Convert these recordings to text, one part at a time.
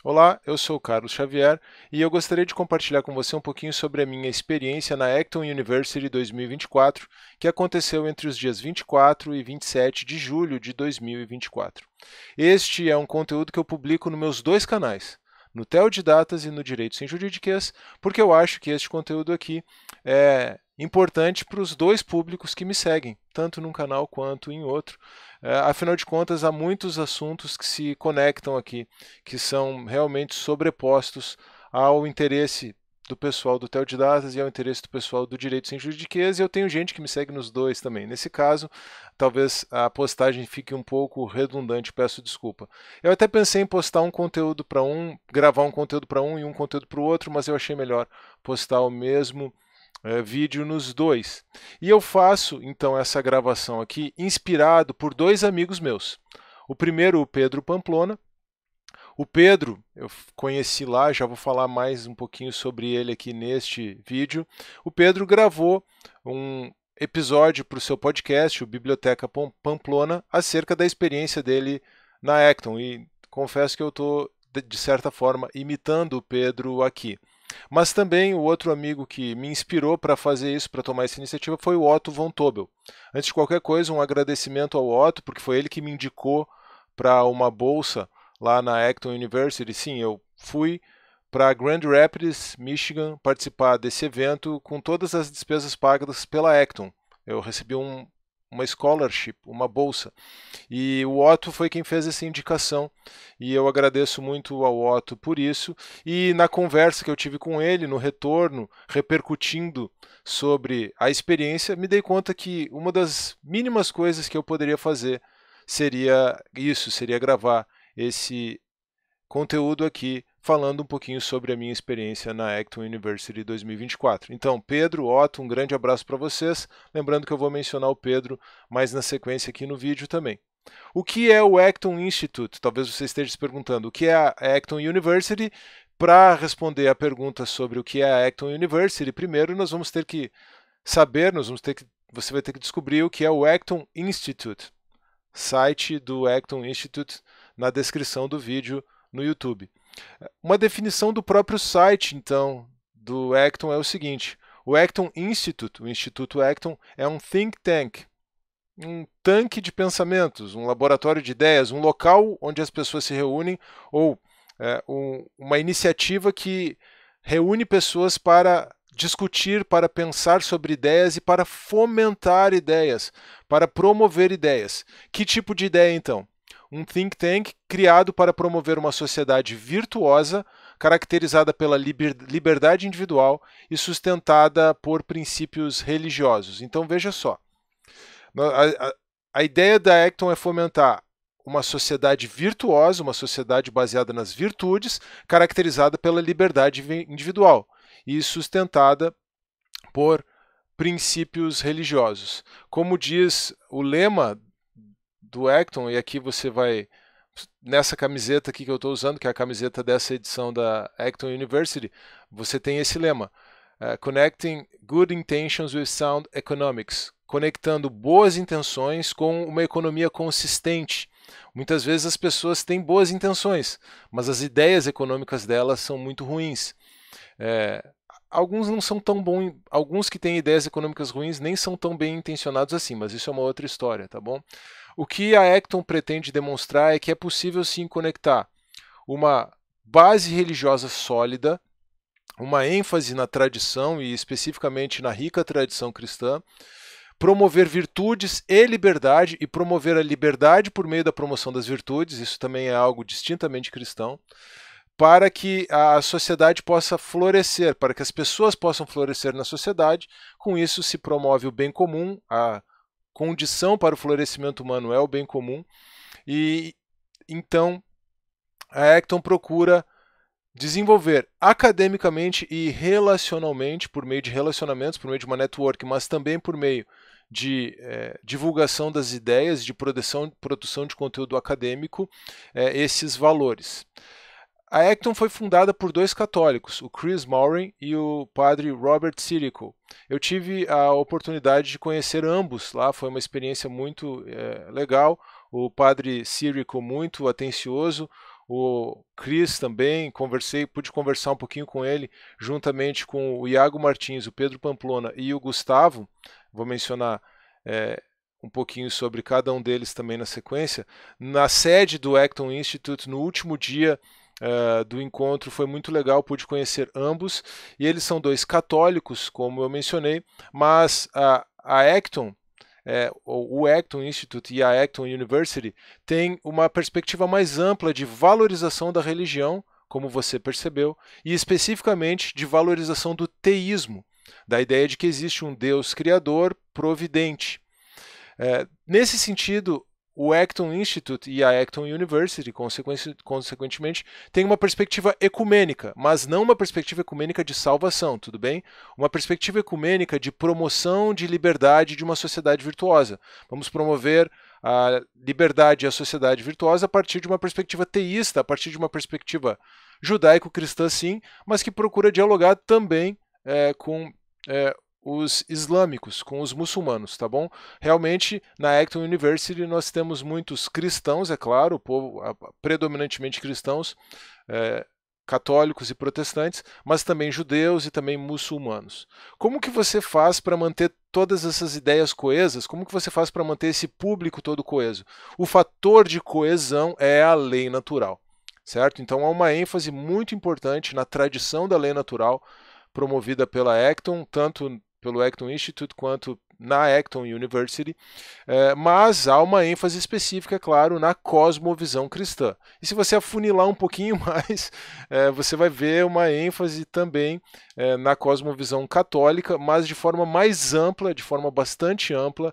Olá, eu sou o Carlos Xavier e eu gostaria de compartilhar com você um pouquinho sobre a minha experiência na Acton University 2024, que aconteceu entre os dias 24 e 27 de julho de 2024. Este é um conteúdo que eu publico nos meus dois canais, no Theo de Datas e no Direito Sem Juridiquês, porque eu acho que este conteúdo aqui é importante para os dois públicos que me seguem, tanto num canal quanto em outro. Afinal de contas, há muitos assuntos que se conectam aqui, que são realmente sobrepostos ao interesse do pessoal do Theo de Datas e ao interesse do pessoal do Direito Sem Juridiquês, e eu tenho gente que me segue nos dois também. Nesse caso, talvez a postagem fique um pouco redundante, peço desculpa. Eu até pensei em postar um conteúdo para um, gravar um conteúdo para um e um conteúdo para o outro, mas eu achei melhor postar o mesmo vídeo nos dois. E eu faço então essa gravação aqui inspirado por dois amigos meus. O primeiro, o Pedro Pamplona. O Pedro, eu conheci lá, já vou falar mais um pouquinho sobre ele aqui neste vídeo. O Pedro gravou um episódio para o seu podcast, o Biblioteca Pamplona, acerca da experiência dele na Acton. E confesso que eu estou, de certa forma, imitando o Pedro aqui. Mas também o outro amigo que me inspirou para fazer isso, para tomar essa iniciativa, foi o Otto von Tobel. Antes de qualquer coisa, um agradecimento ao Otto, porque foi ele que me indicou para uma bolsa lá na Acton University. Sim, eu fui para Grand Rapids, Michigan, participar desse evento com todas as despesas pagas pela Acton. Eu recebi uma scholarship, uma bolsa. E o Otto foi quem fez essa indicação, e eu agradeço muito ao Otto por isso. E na conversa que eu tive com ele, no retorno, repercutindo sobre a experiência, me dei conta que uma das mínimas coisas que eu poderia fazer seria isso, seria gravar esse conteúdo aqui falando um pouquinho sobre a minha experiência na Acton University 2024. Então, Pedro, Otto, um grande abraço para vocês. Lembrando que eu vou mencionar o Pedro mais na sequência aqui no vídeo também. O que é o Acton Institute? Talvez você esteja se perguntando. O que é a Acton University? Para responder a pergunta sobre o que é a Acton University, primeiro nós vamos ter que saber, você vai ter que descobrir o que é o Acton Institute. Site do Acton Institute na descrição do vídeo no YouTube. Uma definição do próprio site, então, do Acton é o seguinte: o Acton Institute, o Instituto Acton, é um think tank, um tanque de pensamentos, um laboratório de ideias, um local onde as pessoas se reúnem, ou uma iniciativa que reúne pessoas para discutir, para pensar sobre ideias e para fomentar ideias, para promover ideias. Que tipo de ideia, então? Um think tank criado para promover uma sociedade virtuosa, caracterizada pela liberdade individual e sustentada por princípios religiosos. Então veja só, a ideia da Acton é fomentar uma sociedade virtuosa, uma sociedade baseada nas virtudes, caracterizada pela liberdade individual e sustentada por princípios religiosos. Como diz o lema do Acton, e aqui você vai, nessa camiseta aqui que eu estou usando, que é a camiseta dessa edição da Acton University, você tem esse lema: Connecting Good Intentions with Sound Economics, conectando boas intenções com uma economia consistente. Muitas vezes as pessoas têm boas intenções, mas as ideias econômicas delas são muito ruins. Alguns não são tão bons, alguns que têm ideias econômicas ruins nem são tão bem intencionados assim, mas isso é uma outra história, tá bom? O que a Acton pretende demonstrar é que é possível sim conectar uma base religiosa sólida, uma ênfase na tradição e especificamente na rica tradição cristã, promover virtudes e liberdade, e promover a liberdade por meio da promoção das virtudes, isso também é algo distintamente cristão, para que a sociedade possa florescer, para que as pessoas possam florescer na sociedade. Com isso se promove o bem comum, a condição para o florescimento humano é o bem comum, e então a Acton procura desenvolver academicamente e relacionalmente, por meio de relacionamentos, por meio de uma network, mas também por meio de divulgação das ideias, de produção de conteúdo acadêmico, esses valores. A Acton foi fundada por dois católicos, o Chris Morin e o padre Robert Sirico. Eu tive a oportunidade de conhecer ambos lá, foi uma experiência muito legal. O padre Sirico muito atencioso, o Chris também, pude conversar um pouquinho com ele, juntamente com o Iago Martins, o Pedro Pamplona e o Gustavo. Vou mencionar um pouquinho sobre cada um deles também na sequência. Na sede do Acton Institute, no último dia do encontro, foi muito legal, pude conhecer ambos, e eles são dois católicos, como eu mencionei, mas a Acton, o Acton Institute e a Acton University têm uma perspectiva mais ampla de valorização da religião, como você percebeu, e especificamente de valorização do teísmo, da ideia de que existe um Deus criador providente. Nesse sentido, o Acton Institute e a Acton University, consequentemente, têm uma perspectiva ecumênica, mas não uma perspectiva ecumênica de salvação, tudo bem? Uma perspectiva ecumênica de promoção de liberdade de uma sociedade virtuosa. Vamos promover a liberdade e a sociedade virtuosa a partir de uma perspectiva teísta, a partir de uma perspectiva judaico-cristã, sim, mas que procura dialogar também com os islâmicos, com os muçulmanos, tá bom? Realmente, na Acton University nós temos muitos cristãos, é claro, o povo predominantemente cristãos, católicos e protestantes, mas também judeus e também muçulmanos. Como que você faz para manter todas essas ideias coesas? Como que você faz para manter esse público todo coeso? O fator de coesão é a lei natural, certo? Então há uma ênfase muito importante na tradição da lei natural promovida pela Acton, tanto pelo Acton Institute quanto na Acton University, mas há uma ênfase específica, é claro, na cosmovisão cristã. E se você afunilar um pouquinho mais, você vai ver uma ênfase também na cosmovisão católica, mas de forma mais ampla, de forma bastante ampla,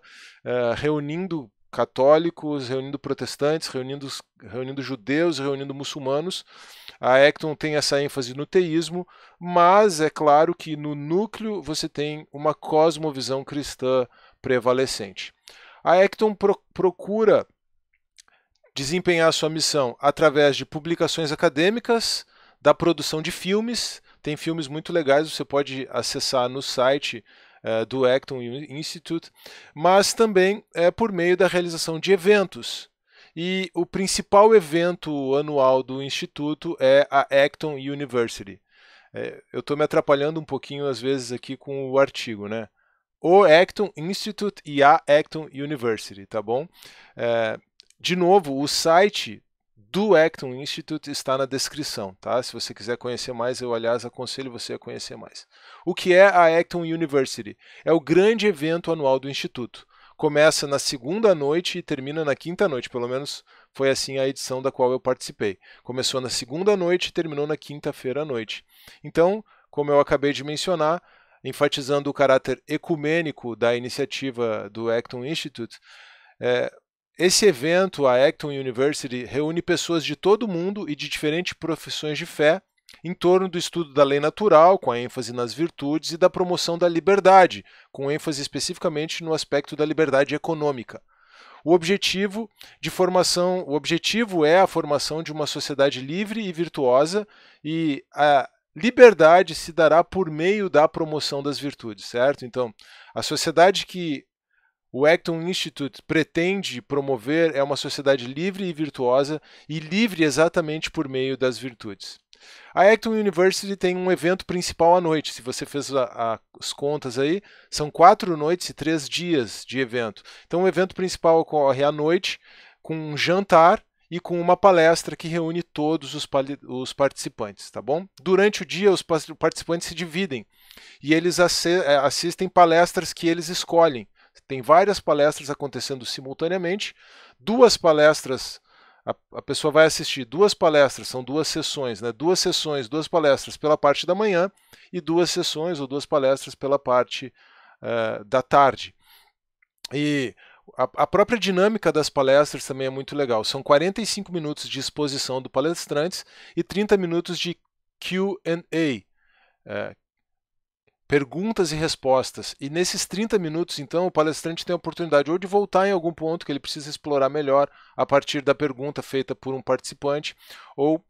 reunindo católicos, reunindo protestantes, reunindo judeus, reunindo muçulmanos. A Acton tem essa ênfase no teísmo, mas é claro que no núcleo você tem uma cosmovisão cristã prevalecente. A Acton procura desempenhar sua missão através de publicações acadêmicas, da produção de filmes. Tem filmes muito legais, você pode acessar no site do Acton Institute, mas também por meio da realização de eventos. E o principal evento anual do Instituto é a Acton University. Eu estou me atrapalhando um pouquinho às vezes aqui com o artigo, né? O Acton Institute e a Acton University, tá bom? De novo, o site do Acton Institute está na descrição, tá? Se você quiser conhecer mais, eu, aliás, aconselho você a conhecer mais. O que é a Acton University? É o grande evento anual do Instituto. Começa na segunda noite e termina na quinta noite, pelo menos foi assim a edição da qual eu participei. Começou na segunda noite e terminou na quinta-feira à noite. Então, como eu acabei de mencionar, enfatizando o caráter ecumênico da iniciativa do Acton Institute, esse evento, a Acton University, reúne pessoas de todo o mundo e de diferentes profissões de fé em torno do estudo da lei natural, com a ênfase nas virtudes, e da promoção da liberdade, com ênfase especificamente no aspecto da liberdade econômica. O objetivo é a formação de uma sociedade livre e virtuosa, e a liberdade se dará por meio da promoção das virtudes, certo? Então, a sociedade que o Acton Institute pretende promover é uma sociedade livre e virtuosa, e livre exatamente por meio das virtudes. A Acton University tem um evento principal à noite. Se você fez as contas aí, são 4 noites e 3 dias de evento. Então o evento principal ocorre à noite, com um jantar e com uma palestra que reúne todos os participantes, tá bom? Durante o dia, os participantes se dividem e eles assistem palestras que eles escolhem. Tem várias palestras acontecendo simultaneamente, 2 palestras, a pessoa vai assistir 2 palestras, são 2 sessões, né? 2 sessões, 2 palestras pela parte da manhã e 2 sessões ou 2 palestras pela parte da tarde. E a própria dinâmica das palestras também é muito legal. São 45 minutos de exposição do palestrantes e 30 minutos de Q&A, perguntas e respostas. E nesses 30 minutos, então, o palestrante tem a oportunidade ou de voltar em algum ponto que ele precisa explorar melhor a partir da pergunta feita por um participante, ou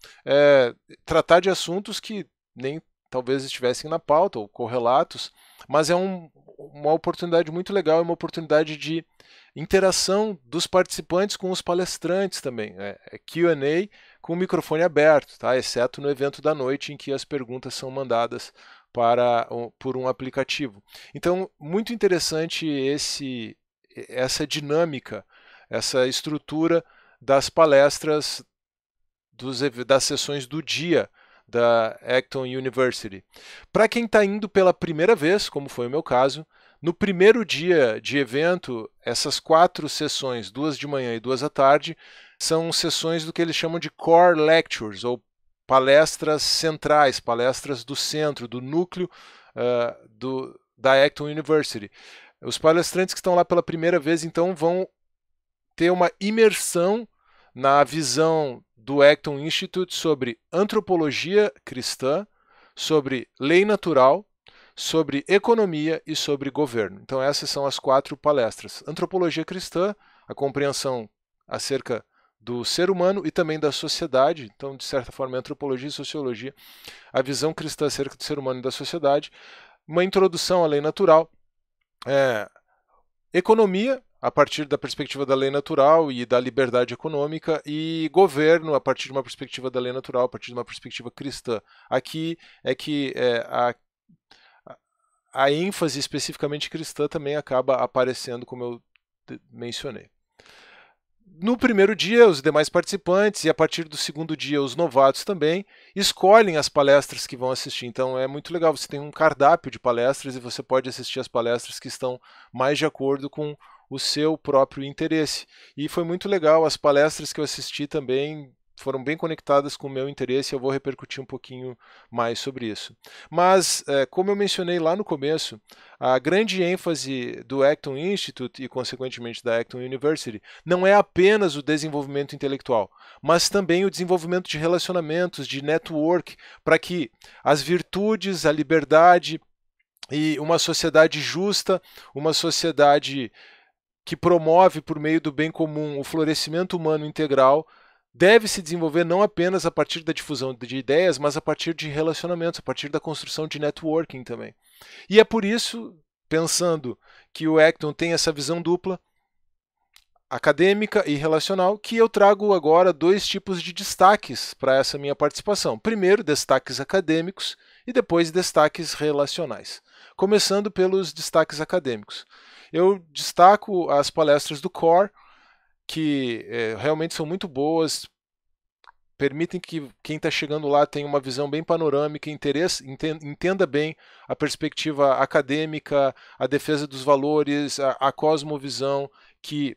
tratar de assuntos que nem talvez estivessem na pauta, ou correlatos, mas é uma oportunidade muito legal, é uma oportunidade de interação dos participantes com os palestrantes também. É Q&A com o microfone aberto, tá? Exceto no evento da noite em que as perguntas são mandadas por um aplicativo. Então, muito interessante essa dinâmica, essa estrutura das palestras, das sessões do dia da Acton University. Para quem está indo pela primeira vez, como foi o meu caso, no primeiro dia de evento, essas 4 sessões, 2 de manhã e 2 à tarde, são sessões do que eles chamam de Core Lectures, ou palestras centrais, palestras do centro, do núcleo da Acton University. Os palestrantes que estão lá pela primeira vez, então, vão ter uma imersão na visão do Acton Institute sobre antropologia cristã, sobre lei natural, sobre economia e sobre governo. Então essas são as 4 palestras. Antropologia cristã, a compreensão acerca do ser humano e também da sociedade. Então, de certa forma, antropologia e sociologia, a visão cristã acerca do ser humano e da sociedade. Uma introdução à lei natural. Economia, a partir da perspectiva da lei natural e da liberdade econômica, e governo, a partir de uma perspectiva da lei natural, a partir de uma perspectiva cristã. Aqui é que a ênfase especificamente cristã também acaba aparecendo, como eu mencionei. No primeiro dia, os demais participantes, e a partir do segundo dia, os novatos também, escolhem as palestras que vão assistir. Então é muito legal, você tem um cardápio de palestras e você pode assistir as palestras que estão mais de acordo com o seu próprio interesse. E foi muito legal, as palestras que eu assisti também foram bem conectadas com o meu interesse, eu vou repercutir um pouquinho mais sobre isso. Mas, como eu mencionei lá no começo, a grande ênfase do Acton Institute e, consequentemente, da Acton University não é apenas o desenvolvimento intelectual, mas também o desenvolvimento de relacionamentos, de network, para que as virtudes, a liberdade e uma sociedade justa, uma sociedade que promove, por meio do bem comum, o florescimento humano integral, deve se desenvolver não apenas a partir da difusão de ideias, mas a partir de relacionamentos, a partir da construção de networking também. E é por isso, pensando que o Acton tem essa visão dupla, acadêmica e relacional, que eu trago agora 2 tipos de destaques para essa minha participação. Primeiro, destaques acadêmicos e depois destaques relacionais. Começando pelos destaques acadêmicos. Eu destaco as palestras do Core, que realmente são muito boas, permitem que quem está chegando lá tenha uma visão bem panorâmica, entenda bem a perspectiva acadêmica, a defesa dos valores, a cosmovisão que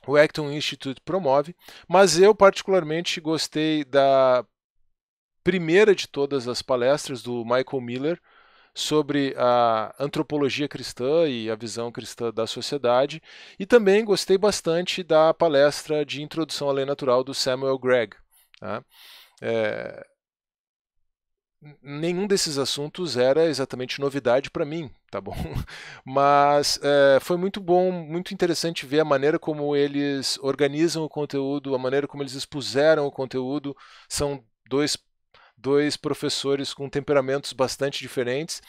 o Acton Institute promove, mas eu particularmente gostei da primeira de todas as palestras do Michael Miller, sobre a antropologia cristã e a visão cristã da sociedade, e também gostei bastante da palestra de introdução à lei natural do Samuel Gregg. Tá? Nenhum desses assuntos era exatamente novidade para mim, tá bom? Mas foi muito bom, muito interessante ver a maneira como eles organizam o conteúdo, a maneira como eles expuseram o conteúdo. São dois professores com temperamentos bastante diferentes.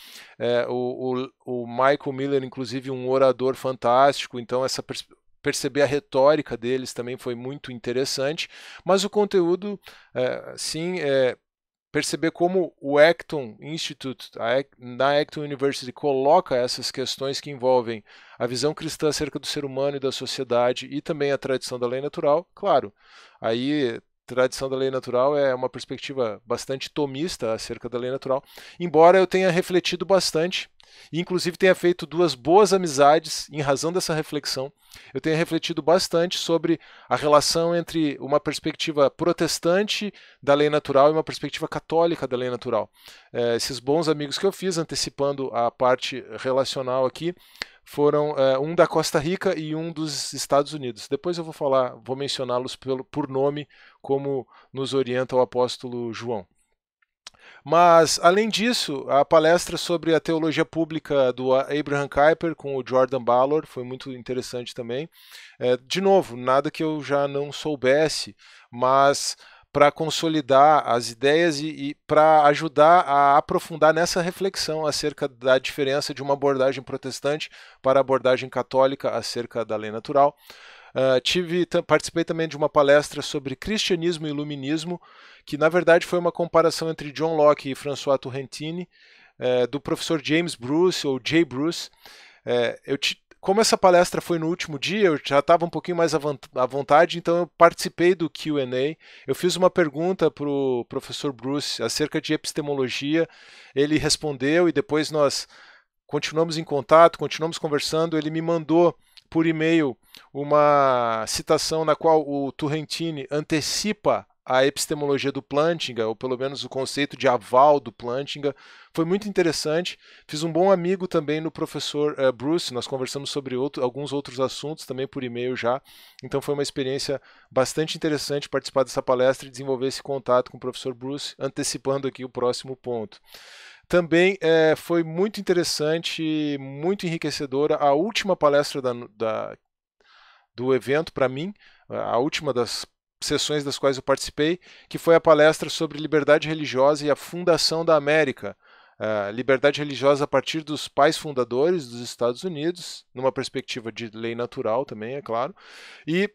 O Michael Miller, inclusive, um orador fantástico, então perceber a retórica deles também foi muito interessante, mas o conteúdo, perceber como o Acton Institute, na Acton University, coloca essas questões que envolvem a visão cristã acerca do ser humano e da sociedade e também a tradição da lei natural, claro, aí tradição da lei natural é uma perspectiva bastante tomista acerca da lei natural, embora eu tenha refletido bastante, e inclusive tenha feito 2 boas amizades em razão dessa reflexão. Eu tenho refletido bastante sobre a relação entre uma perspectiva protestante da lei natural e uma perspectiva católica da lei natural. Esses bons amigos que eu fiz, antecipando a parte relacional aqui, foram um da Costa Rica e um dos Estados Unidos. Depois eu vou mencioná-los por nome, como nos orienta o apóstolo João. Mas, além disso, a palestra sobre a teologia pública do Abraham Kuyper com o Jordan Ballard foi muito interessante também. De novo, nada que eu já não soubesse, mas para consolidar as ideias e para ajudar a aprofundar nessa reflexão acerca da diferença de uma abordagem protestante para a abordagem católica acerca da lei natural. Participei também de uma palestra sobre cristianismo e iluminismo, que na verdade foi uma comparação entre John Locke e François Turrentini, do professor James Bruce, ou Jay Bruce. Como essa palestra foi no último dia, eu já estava um pouquinho mais à vontade, então eu participei do Q&A. Eu fiz uma pergunta para o professor Bruce acerca de epistemologia, ele respondeu e depois nós continuamos em contato, continuamos conversando. Ele me mandou por e-mail uma citação na qual o Turrentini antecipa a epistemologia do Plantinga, ou pelo menos o conceito de aval do Plantinga. Foi muito interessante. Fiz um bom amigo também no professor Bruce, nós conversamos sobre alguns outros assuntos também por e-mail já. Então foi uma experiência bastante interessante participar dessa palestra e desenvolver esse contato com o professor Bruce, antecipando aqui o próximo ponto. Também foi muito interessante, muito enriquecedora a última palestra do evento para mim, a última das sessões das quais eu participei, que foi a palestra sobre liberdade religiosa e a fundação da América. Liberdade religiosa a partir dos pais fundadores dos Estados Unidos, numa perspectiva de lei natural também, é claro, e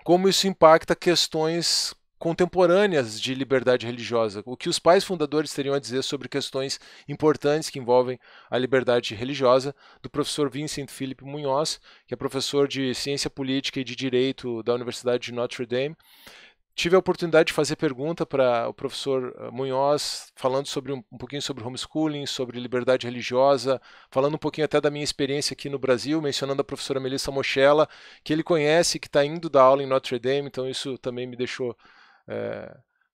como isso impacta questões contemporâneas de liberdade religiosa, o que os pais fundadores teriam a dizer sobre questões importantes que envolvem a liberdade religiosa, do professor Vincent Philip Munhoz, que é professor de Ciência Política e de Direito da Universidade de Notre Dame. Tive a oportunidade de fazer pergunta para o professor Munhoz, falando sobre um pouquinho sobre homeschooling, sobre liberdade religiosa, falando um pouquinho até da minha experiência aqui no Brasil, mencionando a professora Melissa Moschella, que ele conhece, que está indo dar aula em Notre Dame, então isso também me deixou...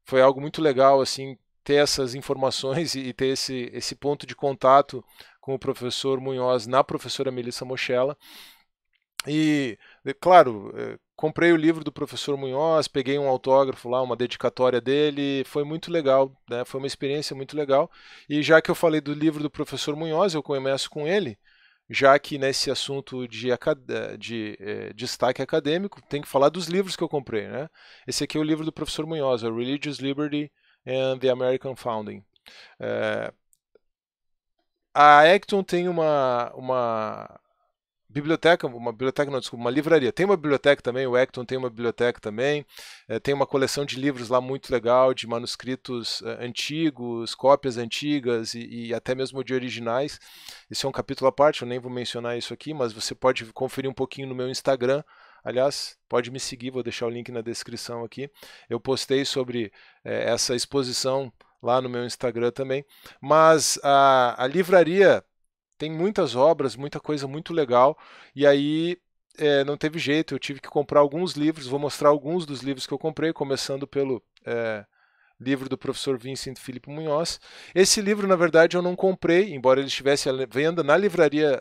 foi algo muito legal, assim, ter essas informações e ter esse ponto de contato com o professor Munhoz na professora Melissa Moschella. E, claro, comprei o livro do professor Munhoz, peguei um autógrafo lá, uma dedicatória dele, foi muito legal, né? Foi uma experiência muito legal. E já que eu falei do livro do professor Munhoz, eu começo com ele, já que nesse assunto de destaque acadêmico, tem que falar dos livros que eu comprei, né? Esse aqui é o livro do professor Munhoz, A Religious Liberty and the American Founding. A Acton tem uma biblioteca, não, desculpa, uma livraria. Tem uma biblioteca também, o Acton tem uma biblioteca também, tem uma coleção de livros lá muito legal, de manuscritos antigos, cópias antigas e até mesmo de originais. Esse é um capítulo à parte, eu nem vou mencionar isso aqui, mas você pode conferir um pouquinho no meu Instagram. Aliás, pode me seguir, vou deixar o link na descrição aqui. Eu postei sobre essa exposição lá no meu Instagram também. Mas a livraria tem muitas obras, muita coisa muito legal, e aí não teve jeito, eu tive que comprar alguns livros, vou mostrar alguns dos livros que eu comprei, começando pelo livro do professor Vincent Philip Munhoz. Esse livro, na verdade, eu não comprei, embora ele estivesse à venda na livraria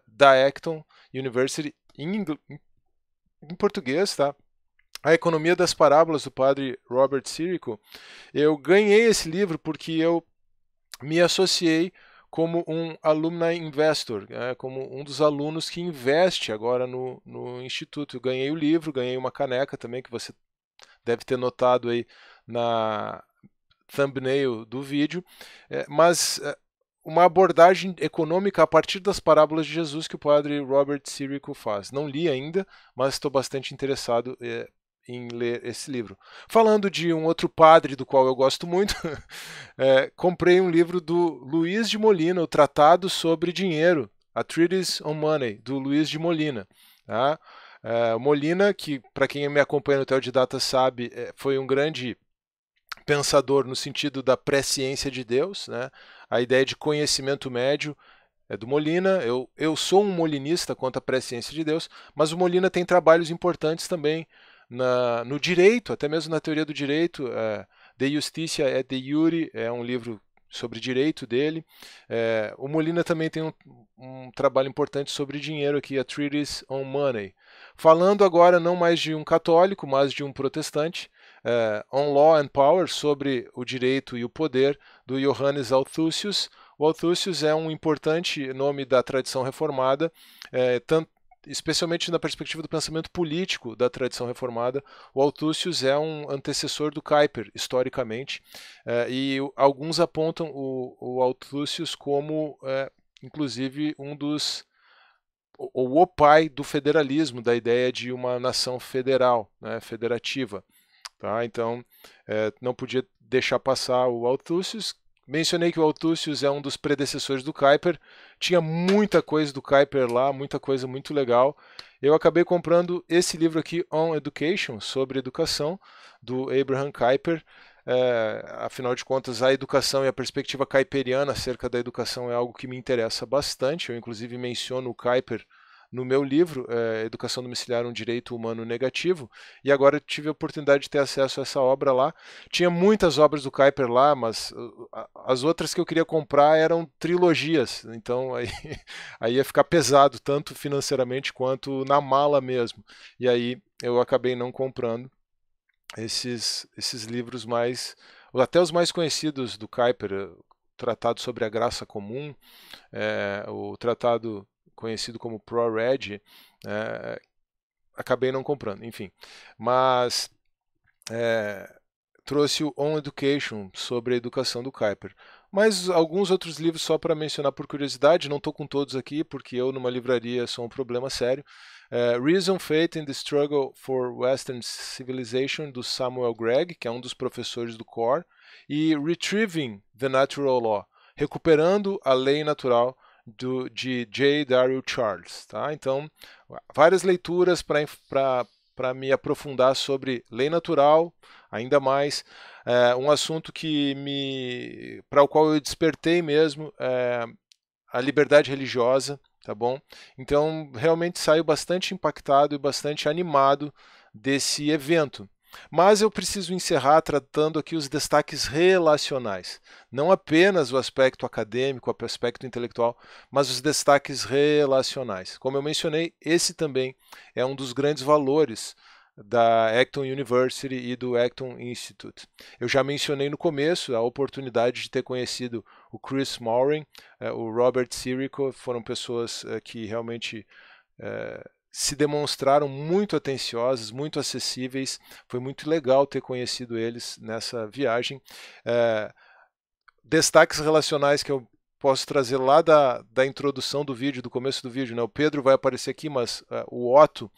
da Acton University, em português, tá? A Economia das Parábolas, do padre Robert Sirico. Eu ganhei esse livro porque eu me associei como um alumni investor, como um dos alunos que investe agora no Instituto. Eu ganhei o livro, ganhei uma caneca também, que você deve ter notado aí na thumbnail do vídeo, mas uma abordagem econômica a partir das parábolas de Jesus que o padre Robert Sirico faz. Não li ainda, mas estou bastante interessado em ler esse livro. Falando de um outro padre do qual eu gosto muito, comprei um livro do Luiz de Molina, o Tratado sobre Dinheiro, A Treatise on Money, do Luiz de Molina. Tá? Molina, que para quem me acompanha no Teodidata sabe, foi um grande pensador no sentido da presciência de Deus, né? A ideia de conhecimento médio é do Molina. Eu sou um molinista quanto à presciência de Deus, mas o Molina tem trabalhos importantes também no direito, até mesmo na teoria do direito. De Justitia et de Iure é um livro sobre direito dele. O Molina também tem um trabalho importante sobre dinheiro aqui, a Treatise on Money. Falando agora não mais de um católico, mas de um protestante, On Law and Power, sobre o direito e o poder, do Johannes Althusius. O Althusius é um importante nome da tradição reformada, especialmente na perspectiva do pensamento político da tradição reformada. O Althusius é um antecessor do Kuyper, historicamente, e alguns apontam o Althusius como, inclusive, um dos ou o pai do federalismo, da ideia de uma nação federal, né, federativa. Tá? Então, não podia deixar passar o Althusius. Mencionei que o Althusius é um dos predecessores do Kuyper. Tinha muita coisa do Kuyper lá, muita coisa muito legal. Eu acabei comprando esse livro aqui, On Education, sobre educação, do Abraham Kuyper. Afinal de contas, a educação e a perspectiva kuiperiana acerca da educação é algo que me interessa bastante. Eu, inclusive, menciono o Kuyper no meu livro, Educação Domiciliar, um Direito Humano Negativo, e agora tive a oportunidade de ter acesso a essa obra lá. Tinha muitas obras do Kuyper lá, mas as outras que eu queria comprar eram trilogias, então aí ia ficar pesado, tanto financeiramente quanto na mala mesmo. E aí eu acabei não comprando esses livros mais, até os mais conhecidos do Kuyper, o Tratado sobre a Graça Comum, o Tratado conhecido como ProReg, acabei não comprando, enfim. Mas trouxe o On Education, sobre a educação do Kuyper. Mas alguns outros livros, só para mencionar por curiosidade, não estou com todos aqui, porque eu numa livraria sou um problema sério. Reason, Faith and the Struggle for Western Civilization, do Samuel Gregg, que é um dos professores do CORE, e Retrieving the Natural Law, Recuperando a Lei Natural, de J. Daryl Charles. Tá? Então, várias leituras para me aprofundar sobre lei natural, ainda mais, um assunto para o qual eu despertei mesmo, a liberdade religiosa, tá bom? Então, realmente saio bastante impactado e bastante animado desse evento. Mas eu preciso encerrar tratando aqui os destaques relacionais. Não apenas o aspecto acadêmico, o aspecto intelectual, mas os destaques relacionais. Como eu mencionei, esse também é um dos grandes valores da Acton University e do Acton Institute. Eu já mencionei no começo a oportunidade de ter conhecido o Chris Morin, o Robert Sirico, foram pessoas que realmente se demonstraram muito atenciosas, muito acessíveis. Foi muito legal ter conhecido eles nessa viagem. Destaques relacionais que eu posso trazer lá da introdução do vídeo, do começo do vídeo, né? O Pedro vai aparecer aqui, mas o Otto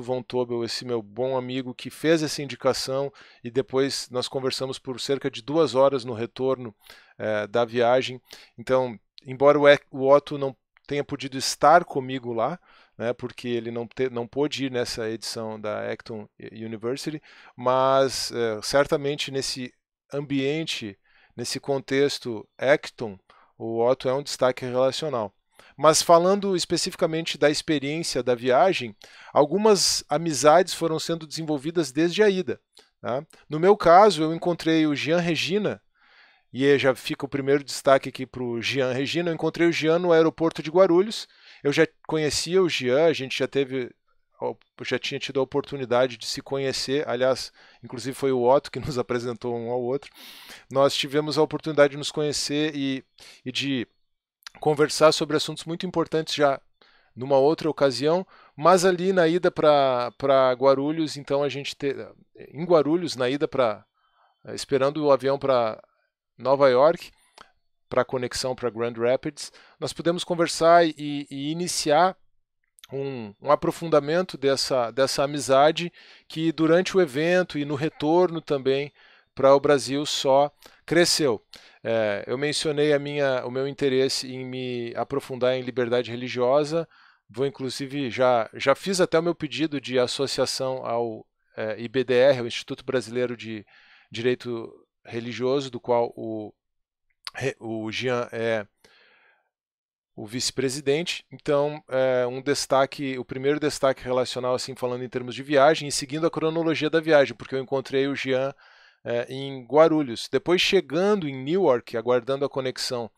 von Tobel, esse meu bom amigo que fez essa indicação, e depois nós conversamos por cerca de 2 horas no retorno da viagem. Então, embora o Otto não tenha podido estar comigo lá, né, porque ele não pôde ir nessa edição da Acton University, mas certamente nesse ambiente, nesse contexto Acton, o Otto é um destaque relacional. Mas falando especificamente da experiência da viagem, algumas amizades foram sendo desenvolvidas desde a ida. Tá? No meu caso, eu encontrei o Jean Regina, e já fica o primeiro destaque aqui para o Jean Regina. Eu encontrei o Jean no aeroporto de Guarulhos. Eu já conhecia o Jean, a gente já tinha tido a oportunidade de se conhecer. Aliás, inclusive foi o Otto que nos apresentou um ao outro. Nós tivemos a oportunidade de nos conhecer e de conversar sobre assuntos muito importantes já numa outra ocasião, mas ali na ida para Guarulhos, então em Guarulhos, na ida esperando o avião para Nova York, para a conexão para Grand Rapids, nós pudemos conversar e iniciar um aprofundamento dessa amizade que durante o evento e no retorno também para o Brasil só cresceu. Eu mencionei o meu interesse em me aprofundar em liberdade religiosa. Vou inclusive já fiz até o meu pedido de associação ao IBDR, o Instituto Brasileiro de Direito Religioso, do qual o Jean é o vice-presidente. Então, o primeiro destaque relacional, assim, falando em termos de viagem, e seguindo a cronologia da viagem, porque eu encontrei o Jean em Guarulhos. Depois, chegando em Newark, aguardando a conexão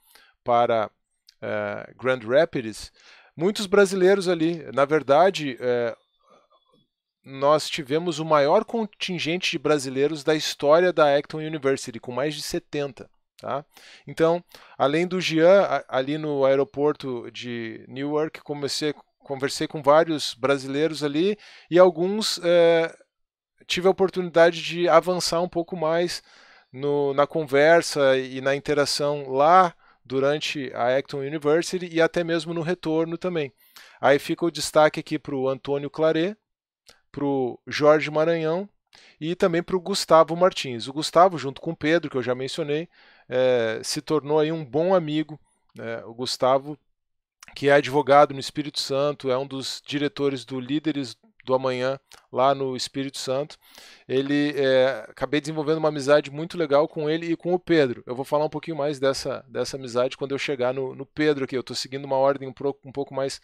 para Grand Rapids, muitos brasileiros ali. Na verdade, nós tivemos o maior contingente de brasileiros da história da Acton University, com mais de 70. Tá? Então, além do Jean, ali no aeroporto de Newark, conversei com vários brasileiros ali, e alguns tive a oportunidade de avançar um pouco mais na conversa e na interação lá durante a Acton University, e até mesmo no retorno também. Aí fica o destaque aqui para o Antônio Claret, para o Jorge Maranhão e também para o Gustavo Martins. O Gustavo, junto com o Pedro, que eu já mencionei, se tornou aí um bom amigo. O Gustavo, que é advogado no Espírito Santo, é um dos diretores do Líderes do Amanhã lá no Espírito Santo. Acabei desenvolvendo uma amizade muito legal com ele e com o Pedro. Eu vou falar um pouquinho mais dessa amizade quando eu chegar no Pedro aqui. Eu estou seguindo uma ordem um pouco mais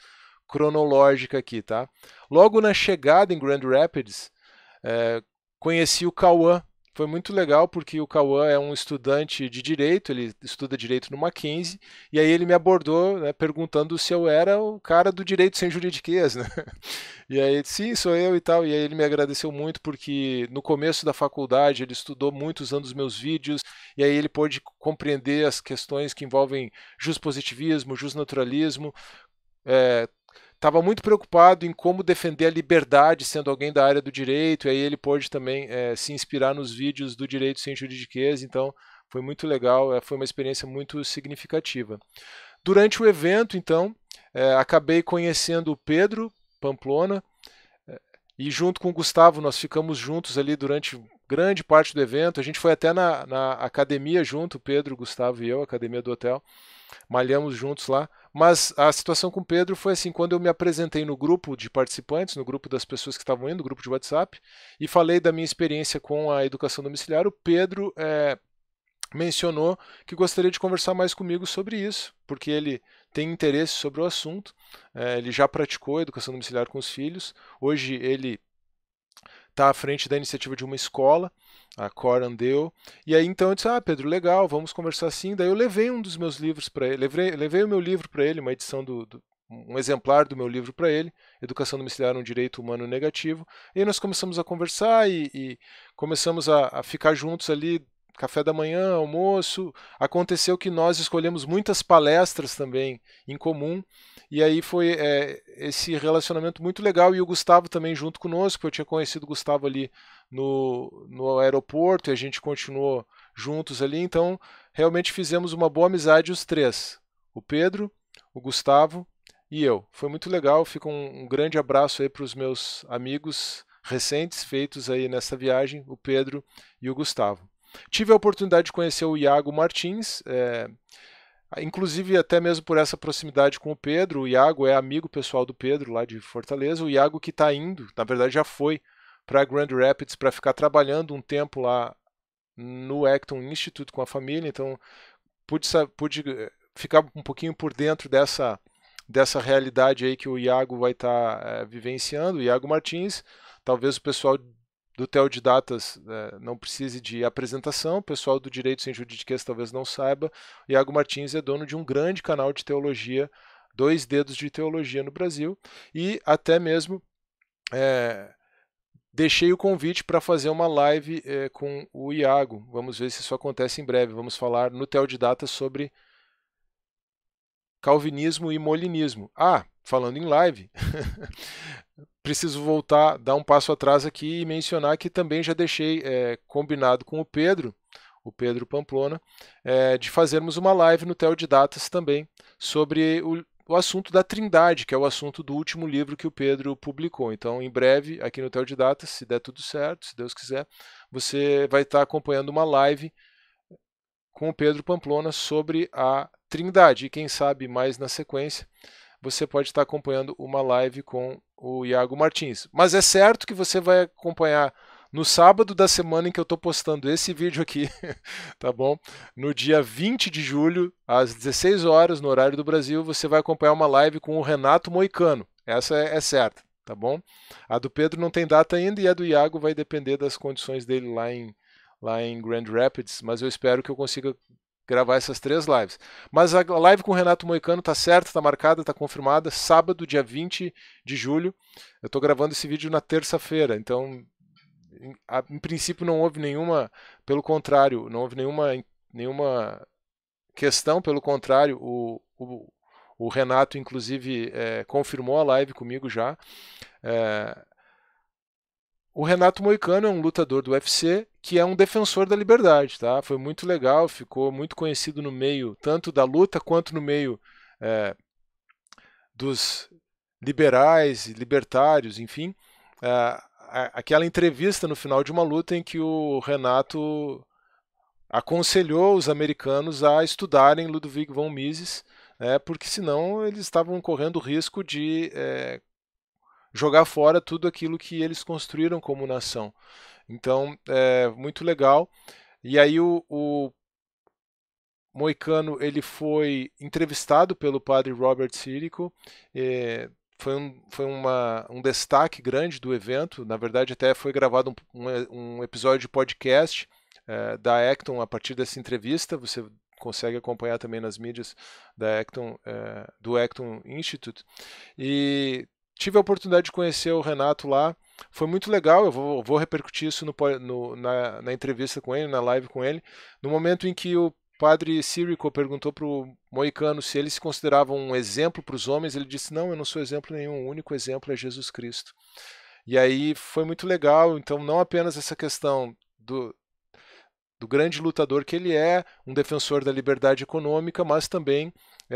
cronológica aqui, tá? Logo na chegada em Grand Rapids, conheci o Cauã. Foi muito legal porque o Cauã é um estudante de Direito, ele estuda Direito no Mackenzie, e aí ele me abordou, né, perguntando se eu era o cara do Direito Sem Juridiquês, né? E aí, sim, sou eu e tal, e aí ele me agradeceu muito porque no começo da faculdade ele estudou muito usando os meus vídeos, e aí ele pôde compreender as questões que envolvem juspositivismo, justnaturalismo, estava muito preocupado em como defender a liberdade sendo alguém da área do direito, e aí ele pôde também se inspirar nos vídeos do Direito Sem Juridiquês, então foi muito legal, foi uma experiência muito significativa. Durante o evento, então, acabei conhecendo o Pedro Pamplona, e junto com o Gustavo nós ficamos juntos ali durante grande parte do evento, a gente foi até na academia junto, Pedro, Gustavo e eu, academia do hotel, malhamos juntos lá, mas a situação com o Pedro foi assim, quando eu me apresentei no grupo de participantes, no grupo das pessoas que estavam indo, no grupo de WhatsApp, e falei da minha experiência com a educação domiciliar, o Pedro mencionou que gostaria de conversar mais comigo sobre isso, porque ele tem interesse sobre o assunto, ele já praticou educação domiciliar com os filhos, hoje ele está à frente da iniciativa de uma escola, a Corandeu, e aí então eu disse, Pedro, legal, vamos conversar assim, daí eu levei um dos meus livros para ele, levei o meu livro para ele, uma edição um exemplar do meu livro para ele, Educação Domiciliar, um Direito Humano Negativo, e aí nós começamos a conversar e começamos a ficar juntos ali, café da manhã, almoço, aconteceu que nós escolhemos muitas palestras também em comum, e aí foi esse relacionamento muito legal, e o Gustavo também junto conosco, eu tinha conhecido o Gustavo ali no aeroporto, e a gente continuou juntos ali, então realmente fizemos uma boa amizade os três, o Pedro, o Gustavo e eu. Foi muito legal, fica um grande abraço aí para os meus amigos recentes feitos aí nessa viagem, o Pedro e o Gustavo. Tive a oportunidade de conhecer o Iago Martins, inclusive até mesmo por essa proximidade com o Pedro. O Iago é amigo pessoal do Pedro lá de Fortaleza. O Iago que está indo, na verdade já foi para Grand Rapids para ficar trabalhando um tempo lá no Acton Institute com a família, então pude ficar um pouquinho por dentro dessa realidade aí que o Iago vai estar vivenciando. O Iago Martins, talvez o pessoal do Teodidatas não precise de apresentação, o pessoal do Direito Sem Juridiquês talvez não saiba, o Iago Martins é dono de um grande canal de teologia, 2 Dedos de Teologia no Brasil, e até mesmo deixei o convite para fazer uma live com o Iago, vamos ver se isso acontece em breve, vamos falar no Teodidatas sobre calvinismo e molinismo. Falando em live, preciso voltar, dar um passo atrás aqui e mencionar que também já deixei combinado com o Pedro Pamplona, de fazermos uma live no Teodidatas também sobre o assunto da Trindade, que é o assunto do último livro que o Pedro publicou. Então, em breve, aqui no Teodidatas, se der tudo certo, se Deus quiser, você vai estar acompanhando uma live com o Pedro Pamplona sobre a Trindade. E quem sabe mais na sequência, você pode estar acompanhando uma live com o Iago Martins. Mas é certo que você vai acompanhar no sábado da semana em que eu estou postando esse vídeo aqui, tá bom? No dia 20 de julho, às 16 horas, no horário do Brasil, você vai acompanhar uma live com o Renato Moicano. Essa é certa, tá bom? A do Pedro não tem data ainda e a do Iago vai depender das condições dele lá em Grand Rapids, mas eu espero que eu consiga gravar essas 3 lives. Mas a live com o Renato Moicano tá certa, tá marcada, tá confirmada, sábado, dia 20 de julho. Eu estou gravando esse vídeo na terça-feira, então em princípio não houve nenhuma, pelo contrário, não houve nenhuma questão, pelo contrário, o Renato inclusive confirmou a live comigo já. O Renato Moicano é um lutador do UFC que é um defensor da liberdade, tá? Foi muito legal, ficou muito conhecido no meio tanto da luta quanto no meio dos liberais, libertários, enfim, aquela entrevista no final de uma luta em que o Renato aconselhou os americanos a estudarem Ludwig von Mises, porque senão eles estavam correndo o risco de jogar fora tudo aquilo que eles construíram como nação. Então, muito legal. E aí o Moicano ele foi entrevistado pelo padre Robert Sirico, foi um destaque grande do evento. Na verdade, até foi gravado um episódio de podcast da Acton a partir dessa entrevista. Você consegue acompanhar também nas mídias da Acton, do Acton Institute. E tive a oportunidade de conhecer o Renato lá. Foi muito legal. Eu vou repercutir isso na entrevista com ele, na live com ele. No momento em que o padre Sirico perguntou para o Moicano se ele se considerava um exemplo para os homens, ele disse: não, eu não sou exemplo nenhum, o único exemplo é Jesus Cristo. E aí foi muito legal. Então, não apenas essa questão do grande lutador que ele é, um defensor da liberdade econômica, mas também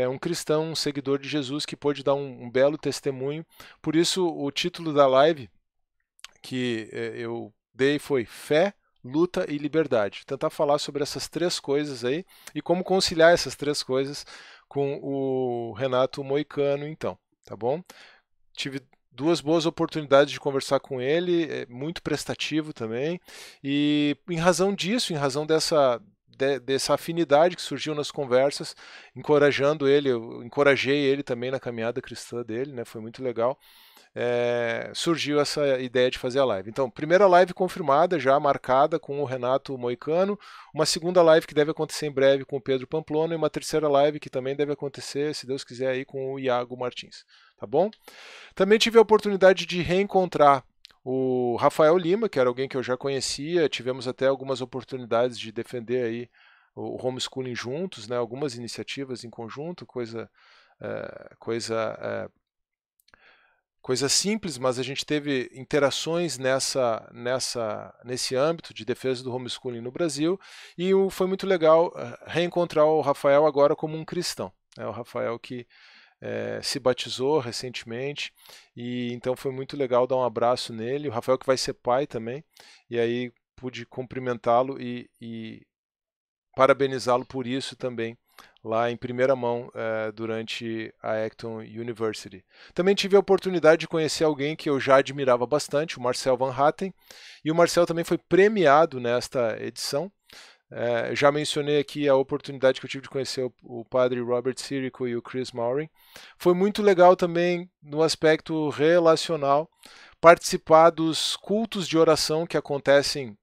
um cristão, um seguidor de Jesus que pôde dar um belo testemunho. Por isso, o título da live que eu dei foi Fé, Luta e Liberdade. Tentar falar sobre essas três coisas aí e como conciliar essas três coisas com o Renato Moicano, então, tá bom? Tive duas boas oportunidades de conversar com ele, muito prestativo também, e em razão disso, em razão dessa afinidade que surgiu nas conversas, encorajando ele, eu encorajei ele também na caminhada cristã dele, né? Foi muito legal. Surgiu essa ideia de fazer a live. Então, primeira live confirmada, já marcada com o Renato Moicano, uma segunda live que deve acontecer em breve com o Pedro Pamplona e uma terceira live que também deve acontecer, se Deus quiser, aí com o Iago Martins. Tá bom? Também tive a oportunidade de reencontrar o Rafael Lima, que era alguém que eu já conhecia, tivemos até algumas oportunidades de defender aí o homeschooling juntos, né? Algumas iniciativas em conjunto, coisa simples, mas a gente teve interações nesse âmbito de defesa do homeschooling no Brasil, e foi muito legal reencontrar o Rafael agora como um cristão. O Rafael que se batizou recentemente, e então foi muito legal dar um abraço nele. O Rafael que vai ser pai também, e aí pude cumprimentá-lo e parabenizá-lo por isso também, lá em primeira mão durante a Acton University. Também tive a oportunidade de conhecer alguém que eu já admirava bastante, o Marcel Van Hatten, e o Marcel também foi premiado nesta edição. Já mencionei aqui a oportunidade que eu tive de conhecer o padre Robert Sirico e o Chris Maury. Foi muito legal também no aspecto relacional participar dos cultos de oração que aconteceram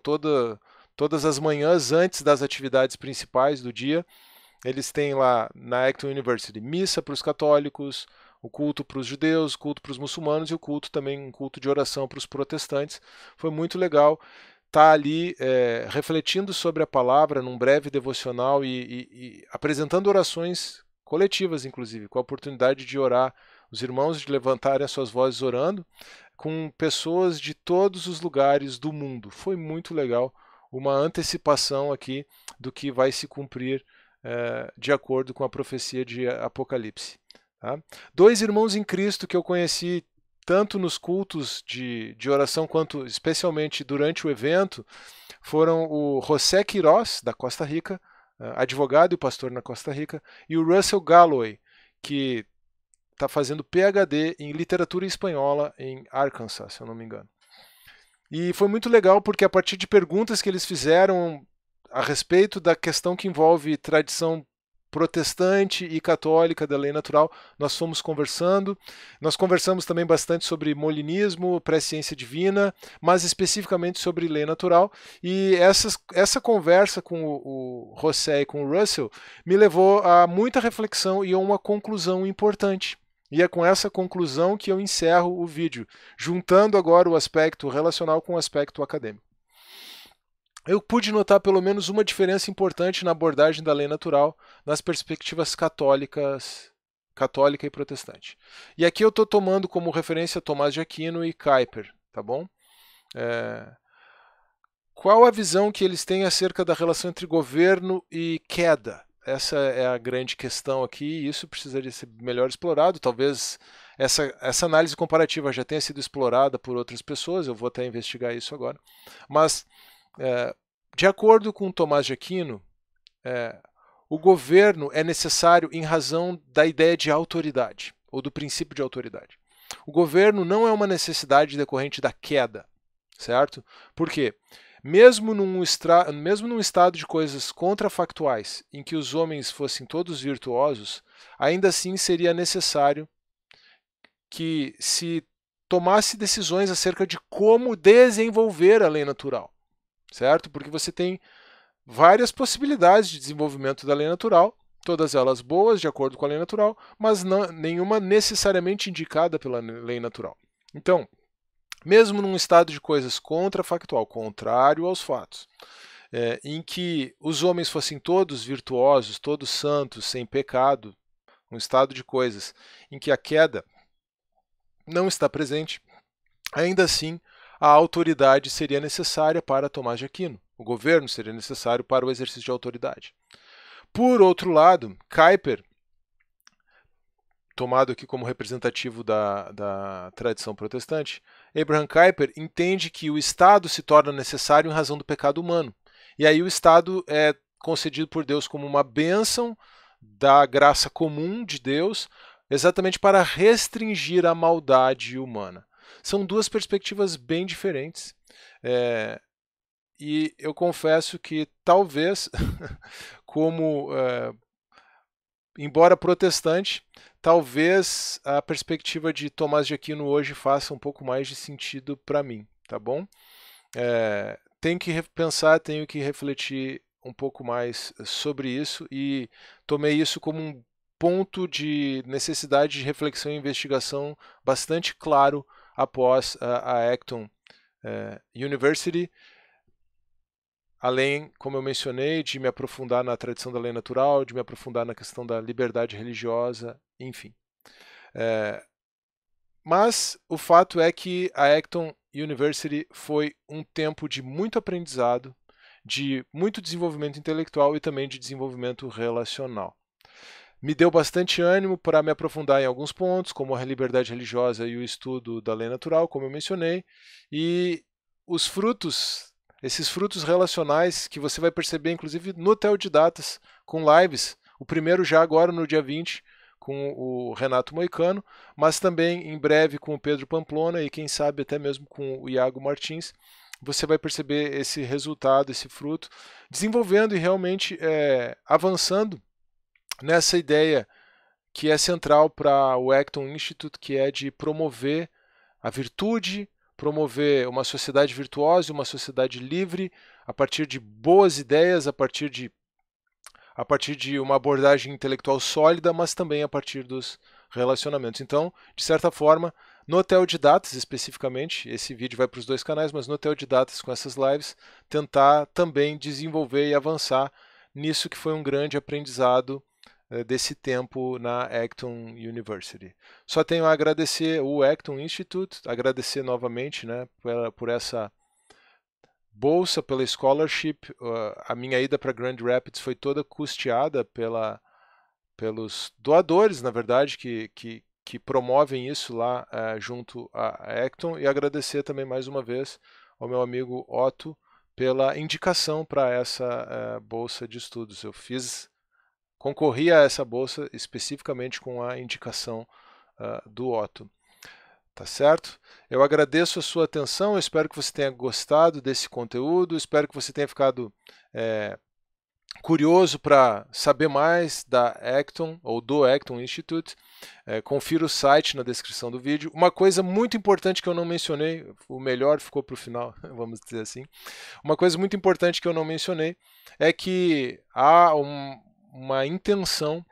todas as manhãs antes das atividades principais do dia. Eles têm lá na Acton University missa para os católicos, o culto para os judeus, o culto para os muçulmanos e o culto também, um culto de oração para os protestantes. Foi muito legal estar ali refletindo sobre a palavra num breve devocional e apresentando orações coletivas, inclusive, com a oportunidade de orar, os irmãos de levantarem as suas vozes orando, com pessoas de todos os lugares do mundo. Foi muito legal, uma antecipação aqui do que vai se cumprir de acordo com a profecia de Apocalipse. Tá? Dois irmãos em Cristo que eu conheci tanto nos cultos de oração quanto especialmente durante o evento foram o José Queiroz, da Costa Rica, advogado e pastor na Costa Rica, e o Russell Galloway, que está fazendo PhD em literatura espanhola em Arkansas, se eu não me engano. E foi muito legal porque a partir de perguntas que eles fizeram a respeito da questão que envolve tradição protestante e católica da lei natural, nós fomos conversando. Nós conversamos também bastante sobre molinismo, presciência divina, mas especificamente sobre lei natural. E essa conversa com o José e com o Russell me levou a muita reflexão e a uma conclusão importante. E é com essa conclusão que eu encerro o vídeo, juntando agora o aspecto relacional com o aspecto acadêmico. Eu pude notar pelo menos uma diferença importante na abordagem da lei natural nas perspectivas católica e protestante. E aqui eu estou tomando como referência Tomás de Aquino e Kuyper, tá bom? Qual a visão que eles têm acerca da relação entre governo e queda? essa é a grande questão aqui, e isso precisaria ser melhor explorado. Talvez essa análise comparativa já tenha sido explorada por outras pessoas, eu vou até investigar isso agora. Mas, de acordo com Tomás de Aquino, o governo é necessário em razão da ideia de autoridade, ou do princípio de autoridade. O governo não é uma necessidade decorrente da queda, certo? Por quê? Mesmo num estado de coisas contrafactuais, em que os homens fossem todos virtuosos, ainda assim seria necessário que se tomasse decisões acerca de como desenvolver a lei natural, certo? Porque você tem várias possibilidades de desenvolvimento da lei natural, todas elas boas, de acordo com a lei natural, mas nenhuma necessariamente indicada pela lei natural. Então, mesmo num estado de coisas contrafactual, contrário aos fatos, em que os homens fossem todos virtuosos, todos santos, sem pecado, um estado de coisas em que a queda não está presente, ainda assim a autoridade seria necessária para Tomás de Aquino. O governo seria necessário para o exercício de autoridade. Por outro lado, Kuyper, tomado aqui como representativo da tradição protestante, Abraham Kuyper entende que o Estado se torna necessário em razão do pecado humano. E aí o Estado é concedido por Deus como uma bênção da graça comum de Deus, exatamente para restringir a maldade humana. São duas perspectivas bem diferentes. E eu confesso que talvez, embora protestante, talvez a perspectiva de Tomás de Aquino hoje faça um pouco mais de sentido para mim, tá bom? Tenho que pensar, tenho que refletir um pouco mais sobre isso e tomei isso como um ponto de necessidade de reflexão e investigação bastante claro após a Acton University, além, como eu mencionei, de me aprofundar na tradição da lei natural, de me aprofundar na questão da liberdade religiosa, enfim. Mas o fato é que a Acton University foi um tempo de muito aprendizado, de muito desenvolvimento intelectual e também de desenvolvimento relacional. Me deu bastante ânimo para me aprofundar em alguns pontos, como a liberdade religiosa e o estudo da lei natural, como eu mencionei, e os frutos, esses frutos relacionais que você vai perceber, inclusive, no Teodidatas, com lives, o primeiro já agora no dia 20, com o Renato Moicano, mas também em breve com o Pedro Pamplona e quem sabe até mesmo com o Iago Martins, você vai perceber esse resultado, esse fruto, desenvolvendo e realmente avançando nessa ideia que é central para o Acton Institute, que é de promover a virtude, promover uma sociedade virtuosa, uma sociedade livre, a partir de boas ideias, a partir de uma abordagem intelectual sólida, mas também a partir dos relacionamentos. Então, de certa forma, no Teodidatas especificamente, esse vídeo vai para os dois canais, mas no Teodidatas com essas lives, tentar também desenvolver e avançar nisso que foi um grande aprendizado desse tempo na Acton University. Só tenho a agradecer o Acton Institute, agradecer novamente, né, por essa bolsa, pela scholarship. A minha ida para Grand Rapids foi toda custeada pelos doadores, na verdade, que promovem isso lá junto à Acton, e agradecer também mais uma vez ao meu amigo Otto pela indicação para essa bolsa de estudos. Eu concorri a essa bolsa especificamente com a indicação do Otto. Tá certo? Eu agradeço a sua atenção, eu espero que você tenha gostado desse conteúdo, espero que você tenha ficado curioso para saber mais da Acton ou do Acton Institute. Confira o site na descrição do vídeo. Uma coisa muito importante que eu não mencionei, o melhor ficou para o final, vamos dizer assim. Uma coisa muito importante que eu não mencionei é que há uma intenção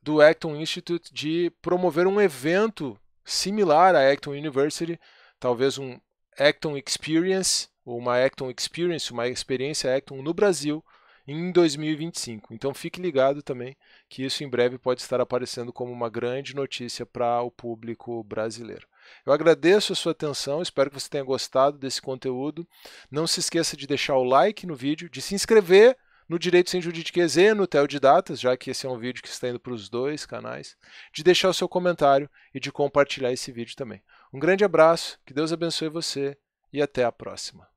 do Acton Institute de promover um evento similar à Acton University, talvez um Acton Experience, ou uma Acton Experience, uma experiência Acton no Brasil, em 2025. Então fique ligado também que isso em breve pode estar aparecendo como uma grande notícia para o público brasileiro. Eu agradeço a sua atenção, espero que você tenha gostado desse conteúdo. Não se esqueça de deixar o like no vídeo, de se inscrever no Direito Sem Juridiquês e no Theo de Datas, já que esse é um vídeo que está indo para os dois canais, de deixar o seu comentário e de compartilhar esse vídeo também. Um grande abraço, que Deus abençoe você e até a próxima.